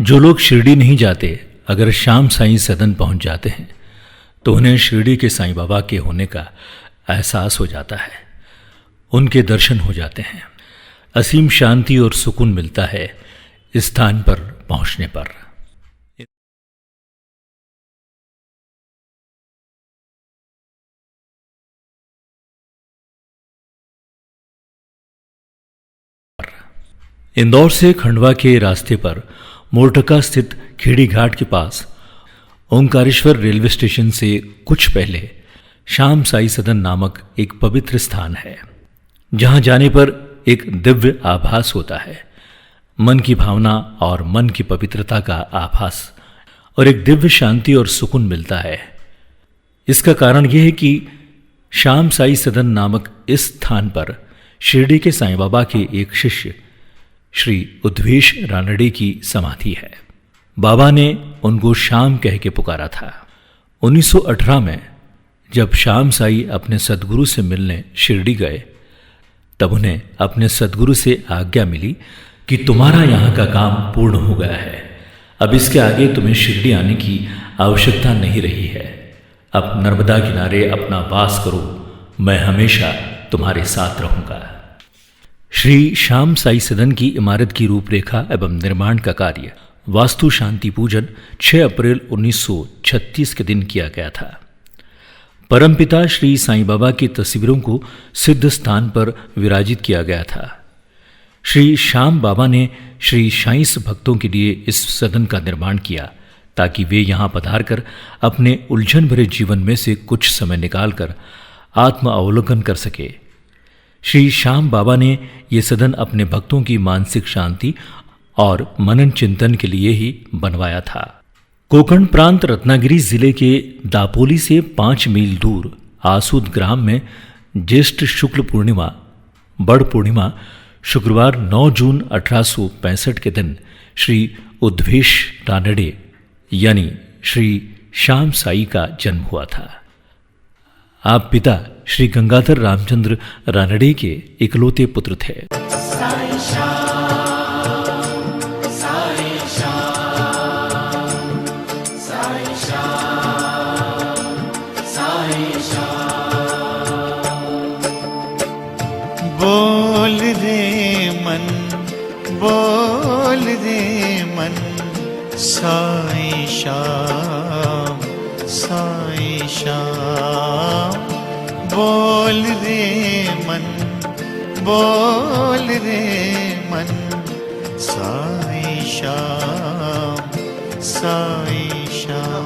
जो लोग शिरडी नहीं जाते, अगर श्याम साईं सदन पहुंच जाते हैं तो उन्हें शिरडी के साईं बाबा के होने का एहसास हो जाता है। उनके दर्शन हो जाते हैं। असीम शांति और सुकून मिलता है इस स्थान पर पहुंचने पर। इंदौर से खंडवा के रास्ते पर मोरटका स्थित खेड़ी घाट के पास ओंकारेश्वर रेलवे स्टेशन से कुछ पहले श्याम साई सदन नामक एक पवित्र स्थान है, जहां जाने पर एक दिव्य आभास होता है। मन की भावना और मन की पवित्रता का आभास और एक दिव्य शांति और सुकून मिलता है। इसका कारण यह है कि श्याम साई सदन नामक इस स्थान पर शिरडी के साईं बाबा के एक शिष्य श्री उद्वेश रानड़े की समाधि है। बाबा ने उनको श्याम कह के पुकारा था। 1918 में जब श्याम साई अपने सद्गुरु से मिलने शिरडी गए, तब उन्हें अपने सद्गुरु से आज्ञा मिली कि तुम्हारा यहाँ का काम पूर्ण हो गया है, अब इसके आगे तुम्हें शिरडी आने की आवश्यकता नहीं रही है। अब नर्मदा किनारे अपना वास करो, मैं हमेशा तुम्हारे साथ रहूँगा। श्री श्याम साई सदन की इमारत की रूपरेखा एवं निर्माण का कार्य वास्तु शांति पूजन 6 अप्रैल 1936 के दिन किया गया था। परमपिता श्री साईं बाबा की तस्वीरों को सिद्ध स्थान पर विराजित किया गया था। श्री श्याम बाबा ने श्री साईंस भक्तों के लिए इस सदन का निर्माण किया ताकि वे यहाँ पधार कर अपने उलझन भरे जीवन में से कुछ समय निकालकर आत्म अवलोकन कर सके। श्री श्याम बाबा ने ये सदन अपने भक्तों की मानसिक शांति और मनन चिंतन के लिए ही बनवाया था। कोंकण प्रांत रत्नागिरी जिले के दापोली से 5 मील दूर आसूद ग्राम में ज्येष्ठ शुक्ल पूर्णिमा बड़ पूर्णिमा शुक्रवार 9 जून 1865 के दिन श्री उद्वेश रानड़े यानी श्री श्याम साई का जन्म हुआ था। आप पिता श्री गंगाधर रामचंद्र रानड़े के इकलौते पुत्र थे। बोल रे मन, बोल रे मन, साईं श्याम, साईं श्याम। बोल रे मन, बोल रे मन, साईं श्याम, साईं श्याम।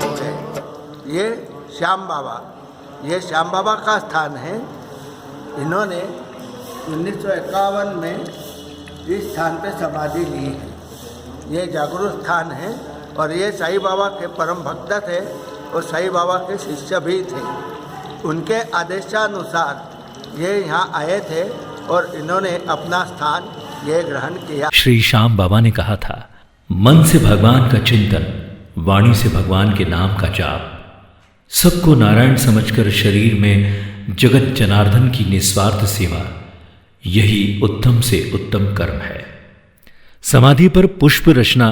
ये श्याम बाबा का स्थान है। इन्होंने 1951 में इस स्थान पे समाधि ली है। ये जागरूक स्थान है और ये साईं बाबा के परम भक्त थे और साईं बाबा के शिष्य भी थे। उनके आदेशानुसार ये यहाँ आए थे और इन्होंने अपना स्थान ये ग्रहण किया। श्री श्याम बाबा ने कहा था, मन से भगवान का चिंतन, वाणी से भगवान के नाम का जाप, सबको नारायण समझकर शरीर में जगत जनार्दन की निस्वार्थ सेवा, यही उत्तम से उत्तम कर्म है। समाधि पर पुष्प रचना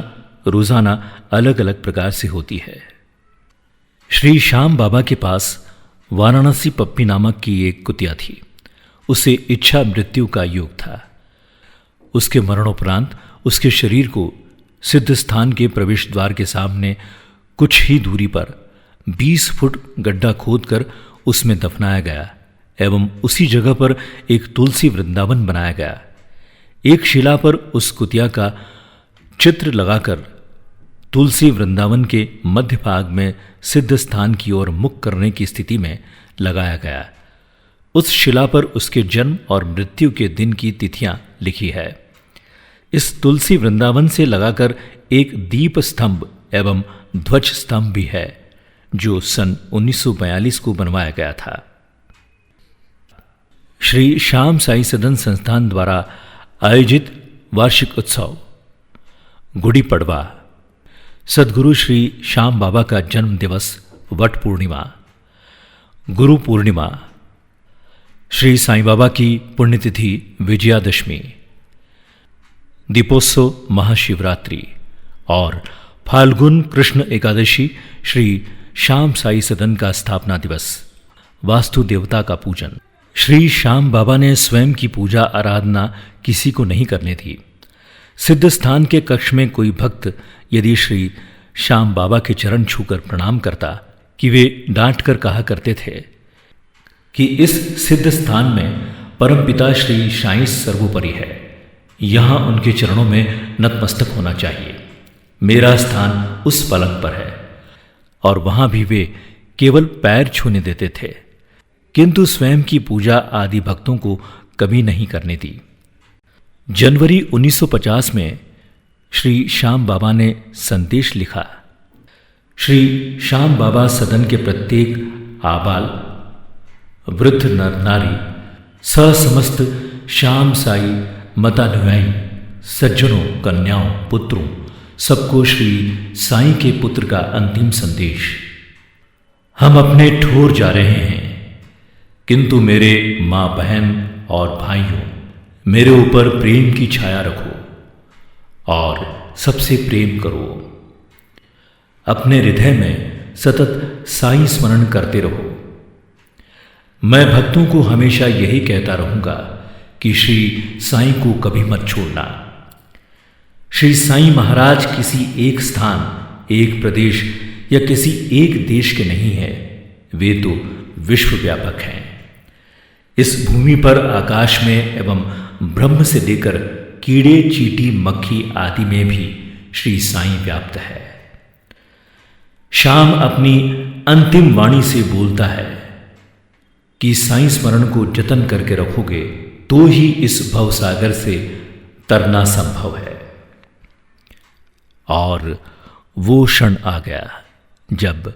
रोजाना अलग अलग प्रकार से होती है। श्री श्याम बाबा के पास वाराणसी पप्पी नामक की एक कुतिया थी। उसे इच्छा मृत्यु का योग था। उसके मरणोपरांत उसके शरीर को सिद्ध स्थान के प्रवेश द्वार के सामने कुछ ही दूरी पर 20 फुट गड्ढा खोदकर उसमें दफनाया गया एवं उसी जगह पर एक तुलसी वृंदावन बनाया गया। एक शिला पर उस कुतिया का चित्र लगाकर तुलसी वृंदावन के मध्य भाग में सिद्ध स्थान की ओर मुख करने की स्थिति में लगाया गया। उस शिला पर उसके जन्म और मृत्यु के दिन की तिथियां लिखी है। इस तुलसी वृंदावन से लगाकर एक दीप स्तंभ एवं ध्वज स्तंभ भी है, जो सन 1942 को बनवाया गया था। श्री श्याम साई सदन संस्थान द्वारा आयोजित वार्षिक उत्सव गुड़ी पड़वा, सद्गुरु श्री श्याम बाबा का जन्म दिवस वट पूर्णिमा, गुरु पूर्णिमा, श्री साईं बाबा की पुण्यतिथि विजयादशमी, दीपोत्सव महाशिवरात्रि, और फाल्गुन कृष्ण एकादशी श्री श्याम साई सदन का स्थापना दिवस, वास्तु देवता का पूजन। श्री श्याम बाबा ने स्वयं की पूजा आराधना किसी को नहीं करने दी। सिद्ध स्थान के कक्ष में कोई भक्त यदि श्री श्याम बाबा के चरण छूकर प्रणाम करता कि वे डांट कर कहा करते थे कि इस सिद्ध स्थान में परमपिता श्री साईं सर्वोपरि है, यहाँ उनके चरणों में नतमस्तक होना चाहिए। मेरा स्थान उस पलंग पर है। और वहाँ भी वे केवल पैर छूने देते थे, किंतु स्वयं की पूजा आदि भक्तों को कभी नहीं करने दी। जनवरी 1950 में श्री श्याम बाबा ने संदेश लिखा। श्री श्याम बाबा सदन के प्रत्येक आबाल, वृद्ध नर नारी, समस्त श्याम साई मतानुयायी सज्जनों, कन्याओं, पुत्रों, सबको श्री साईं के पुत्र का अंतिम संदेश। हम अपने ठोर जा रहे हैं, किंतु मेरे माँ बहन और भाइयों, मेरे ऊपर प्रेम की छाया रखो और सबसे प्रेम करो। अपने हृदय में सतत साईं स्मरण करते रहो। मैं भक्तों को हमेशा यही कहता रहूंगा कि श्री साईं को कभी मत छोड़ना। श्री साईं महाराज किसी एक स्थान, एक प्रदेश या किसी एक देश के नहीं है, वे तो विश्वव्यापक हैं। इस भूमि पर आकाश में एवं ब्रह्म से लेकर कीड़े, चींटी, मक्खी आदि में भी श्री साईं व्याप्त है। श्याम अपनी अंतिम वाणी से बोलता है कि साईं स्मरण को जतन करके रखोगे तो ही इस भवसागर से तरना संभव है। और वो क्षण आ गया जब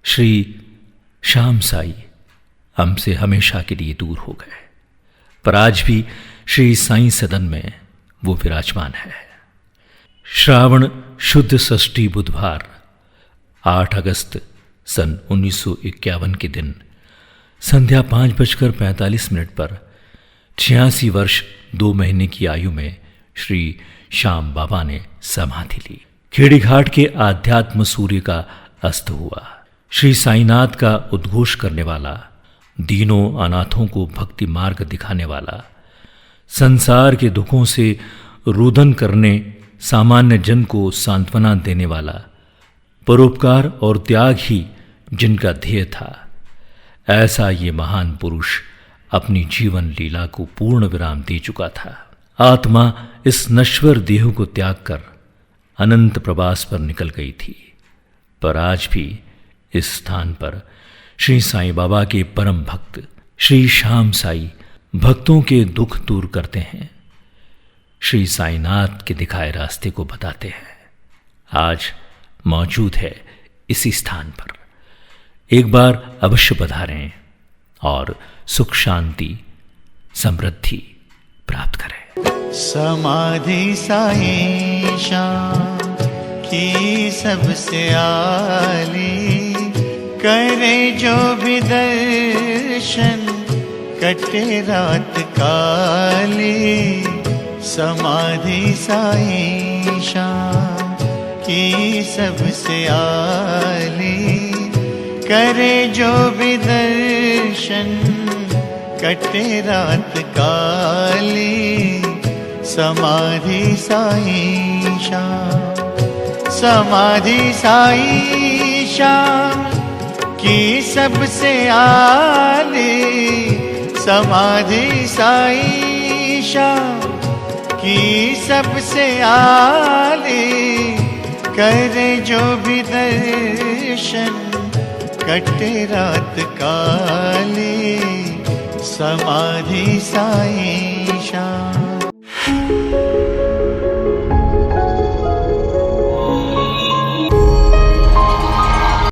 श्री श्याम साई हमसे हमेशा के लिए दूर हो गए, पर आज भी श्री साईं सदन में वो विराजमान है। श्रावण शुद्ध षष्ठी बुधवार 8 अगस्त सन 1951 के दिन संध्या 5:45 पर 86 वर्ष 2 महीने की आयु में श्री श्याम बाबा ने समाधि ली। खेड़ीघाट के आध्यात्म सूर्य का अस्त हुआ। श्री साईनाथ का उद्घोष करने वाला, दीनों अनाथों को भक्ति मार्ग दिखाने वाला, संसार के दुखों से रुदन करने सामान्य जन को सांत्वना देने वाला, परोपकार और त्याग ही जिनका ध्येय था, ऐसा ये महान पुरुष अपनी जीवन लीला को पूर्ण विराम दे चुका था। आत्मा इस नश्वर देह को त्याग कर अनंत प्रवास पर निकल गई थी, पर आज भी इस स्थान पर श्री साईं बाबा के परम भक्त श्री श्याम साई भक्तों के दुख दूर करते हैं, श्री साईनाथ के दिखाए रास्ते को बताते हैं। आज मौजूद है इसी स्थान पर। एक बार अवश्य पधारें और सुख शांति समृद्धि प्राप्त करें। समाधि साईं श्याम की सबसे आली, करे जो भी दर्शन कटे रात काली। समाधि साईं श्याम की सबसे आली, करे जो भी दर्शन कटे रात काली। समाधि साईं श्याम, समाधि साईं श्याम की सबसे आली। समाधि साईं श्याम की सबसे आली, करे जो भी दर्शन कटे रात काली। समाधि साईं श्याम।